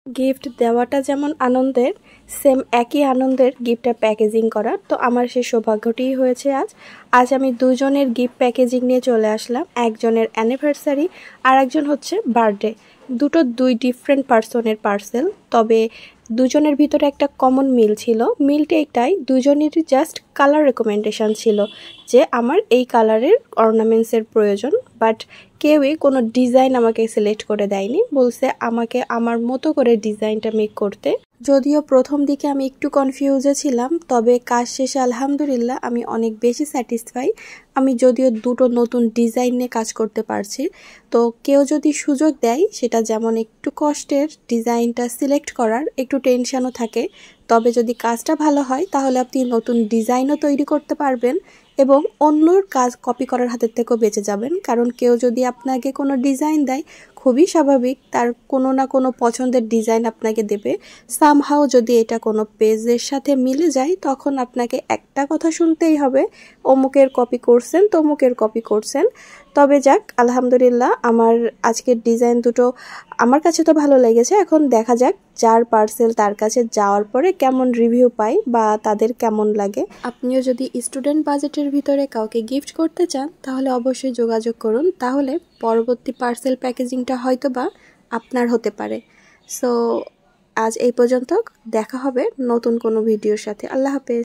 Gift দেওয়াটা যেমন আনন্দের, সেম একই আনন্দের গিফটটা প্যাকেজিং করা। তো আমার সেই সৌভাগ্যটিই হয়েছে আজ আমি দুজনের গিফট প্যাকেজিং নিয়ে চলে আসলাম। একজনের অ্যানিভার্সারি আর একজন হচ্ছে বার্থডে। দুই ডিফারেন্ট পার্সনের পার্সেল, তবে দুজনের ভিতরে একটা কমন মিল ছিল। মিলটা এটাই, দুজনেরই জাস্ট কালার রেকমেন্ডেশন ছিল যে আমার এই কালারের অর্নামেন্টসের প্রয়োজন, বাট কেউই কোনো ডিজাইন আমাকে সিলেক্ট করে দেয়নি। বলছে আমাকে আমার মতো করে ডিজাইনটা মেক করতে। যদিও প্রথম দিকে আমি একটু কনফিউজে ছিলাম, তবে কাজ শেষে আলহামদুলিল্লাহ আমি অনেক বেশি স্যাটিসফাই। আমি যদিও দুটো নতুন ডিজাইন নিয়ে কাজ করতে পারছি। তো কেউ যদি সুযোগ দেয়, সেটা যেমন একটু কষ্টের ডিজাইনটা সিলেক্ট করার, একটু টেনশনও থাকে, তবে যদি কাজটা ভালো হয় তাহলে আপনি নতুন ডিজাইনও তৈরি করতে পারবেন এবং অন্যর কাজ কপি করার হাতের থেকেও বেঁচে যাবেন। কারণ কেউ যদি আপনাকে কোনো ডিজাইন দেয়, খুবই স্বাভাবিক তার কোনো না কোনো পছন্দের ডিজাইন আপনাকে দেবে। সামহাও যদি এটা কোনো পেজের সাথে মিলে যায়, তখন আপনাকে একটা কথা শুনতেই হবে, অমুকের কপি করছেন, তমুকের কপি করছেন। তবে যাক, আলহামদুলিল্লাহ আমার আজকের ডিজাইন দুটো আমার কাছে তো ভালো লেগেছে। এখন দেখা যাক যার পার্সেল তার কাছে যাওয়ার পরে কেমন রিভিউ পাই বা তাদের কেমন লাগে। আপনিও যদি স্টুডেন্ট বাজেটের ভিতরে কাউকে গিফট করতে চান, তাহলে অবশ্যই যোগাযোগ করুন। তাহলে পরবর্তী পার্সেল প্যাকেজিংটা হয়তো বা আপনার হতে পারে। সো আজ এই পর্যন্ত, দেখা হবে নতুন কোনো ভিডিওর সাথে। আল্লাহ হাফেজ।